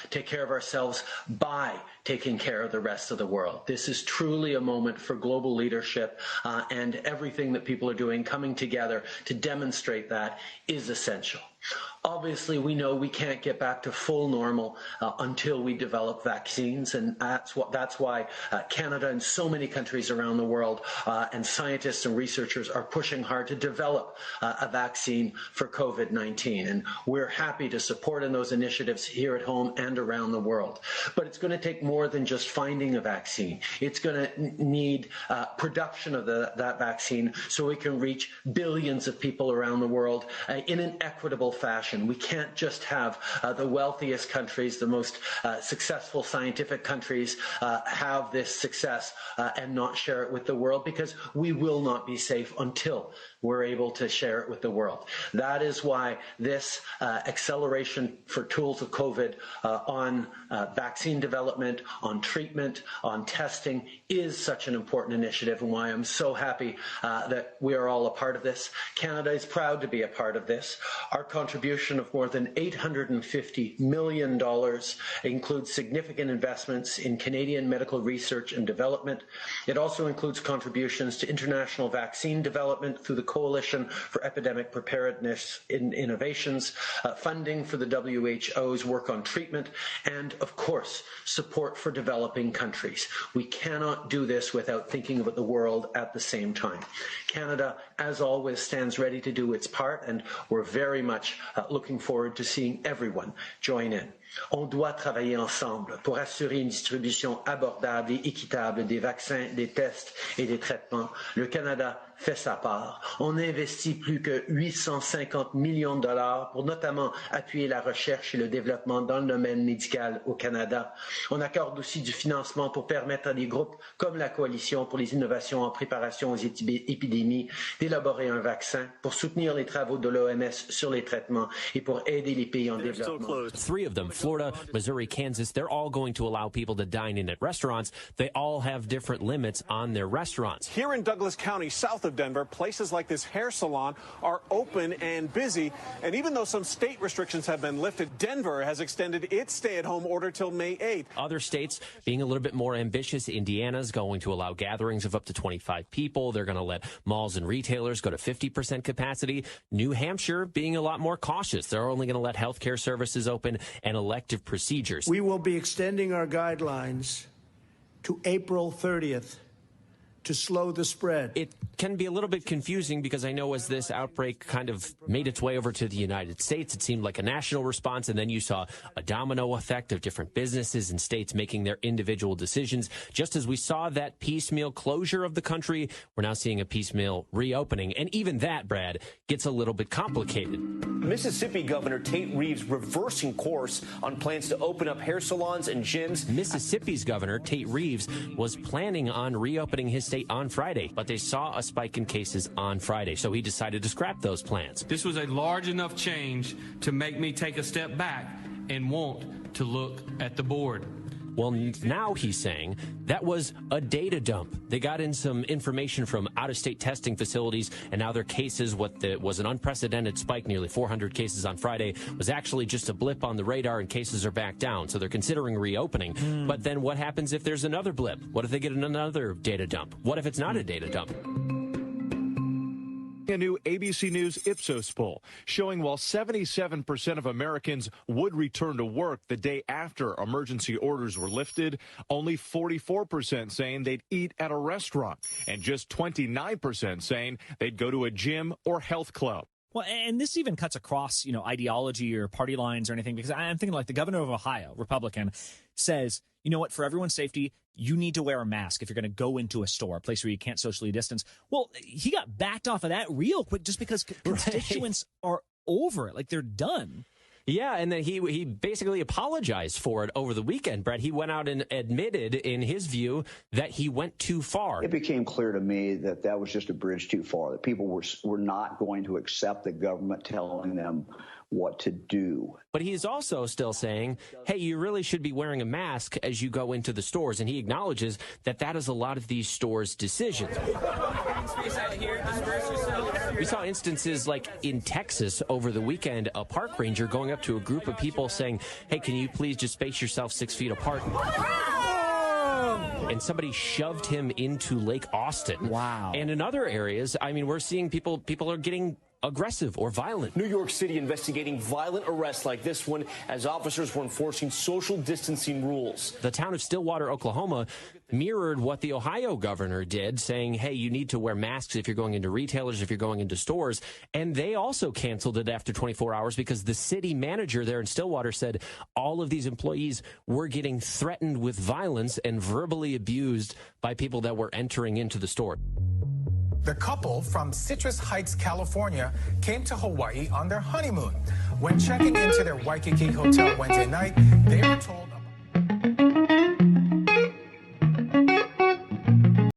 take care of ourselves by taking care of the rest of the world. This is truly a moment for global leadership, and everything that people are doing, coming together to demonstrate that, is essential. Obviously, we know we can't get back to full normal until we develop vaccines, and that's why Canada and so many countries around the world and scientists and researchers are pushing hard to develop a vaccine for COVID-19. And we're happy to support in those initiatives here at home and around the world. But it's going to take more than just finding a vaccine. It's going to need production of that vaccine so we can reach billions of people around the world in an equitable fashion. We can't just have the wealthiest countries, the most successful scientific countries have this success and not share it with the world, because we will not be safe until we're able to share it with the world. That is why this acceleration for tools of COVID on vaccine development, on treatment, on testing is such an important initiative, and why I'm so happy that we are all a part of this. Canada is proud to be a part of this. Our contribution of more than $850 million includes significant investments in Canadian medical research and development. It also includes contributions to international vaccine development through the Coalition for Epidemic Preparedness Innovations, funding for the WHO's work on treatment, and, of course, support for developing countries. We cannot do this without thinking about the world at the same time. Canada, as always, stands ready to do its part, and we're very much looking forward to seeing everyone join in. On doit travailler ensemble pour assurer une distribution abordable et équitable des vaccins, des tests et des traitements. Le Canada fait sa part. On investit plus que 850 millions de dollars pour notamment appuyer la recherche et le développement dans le domaine médical au Canada. On accorde aussi du financement pour permettre à des groupes comme la Coalition pour les innovations en préparation aux épidémies d'élaborer un vaccin, pour soutenir les travaux de l'OMS sur les traitements et pour aider les pays en développement. Three of them, Florida, Missouri, Kansas, they're all going to allow people to dine in at restaurants. They all have different limits on their restaurants. Here in Douglas County, south of Denver, places like this hair salon are open and busy. And even though some state restrictions have been lifted, Denver has extended its stay-at-home order till May 8th. Other states being a little bit more ambitious. Indiana's going to allow gatherings of up to 25 people. They're going to let malls and retailers go to 50% capacity. New Hampshire being a lot more cautious. They're only going to let healthcare services open and elective procedures. We will be extending our guidelines to April 30th to slow the spread. It can be a little bit confusing because I know as this outbreak kind of made its way over to the United States, it seemed like a national response, and then you saw a domino effect of different businesses and states making their individual decisions. Just as we saw that piecemeal closure of the country, we're now seeing a piecemeal reopening. And even that, Brad, gets a little bit complicated. Mississippi Governor Tate Reeves reversing course on plans to open up hair salons and gyms. Mississippi's Governor Tate Reeves was planning on reopening his state on Friday, but they saw a spike in cases on Friday, so he decided to scrap those plans. This was a large enough change to make me take a step back and want to look at the board. Well, now he's saying that was a data dump. They got in some information from out-of-state testing facilities, and now their cases, was an unprecedented spike, nearly 400 cases on Friday, was actually just a blip on the radar, and cases are back down. So they're considering reopening. But then what happens if there's another blip? What if they get another data dump? What if it's not a data dump? A new ABC News Ipsos poll showing while 77% of Americans would return to work the day after emergency orders were lifted, only 44% saying they'd eat at a restaurant and just 29% saying they'd go to a gym or health club. Well, and this even cuts across, ideology or party lines or anything, because I'm thinking like the governor of Ohio, Republican, says, you know what, for everyone's safety, you need to wear a mask if you're going to go into a store, a place where you can't socially distance. Well, he got backed off of that real quick just because constituents are over it, like they're done. Yeah, and then he basically apologized for it over the weekend, Brett. He went out and admitted, in his view, that he went too far. It became clear to me that that was just a bridge too far, that people were not going to accept the government telling them what to do. But he's also still saying, hey, you really should be wearing a mask as you go into the stores. And he acknowledges that that is a lot of these stores' decisions. We saw instances like in Texas over the weekend, a park ranger going up to a group of people saying, hey, can you please just space yourself 6 feet apart? And somebody shoved him into Lake Austin. Wow. And in other areas, I mean, we're seeing people are getting aggressive or violent. New York City investigating violent arrests like this one as officers were enforcing social distancing rules. The town of Stillwater, Oklahoma, mirrored what the Ohio governor did, saying, hey, you need to wear masks if you're going into retailers, if you're going into stores. And they also canceled it after 24 hours because the city manager there in Stillwater said all of these employees were getting threatened with violence and verbally abused by people that were entering into the store. The couple from Citrus Heights, California, came to Hawaii on their honeymoon. When checking into their Waikiki hotel Wednesday night, they were told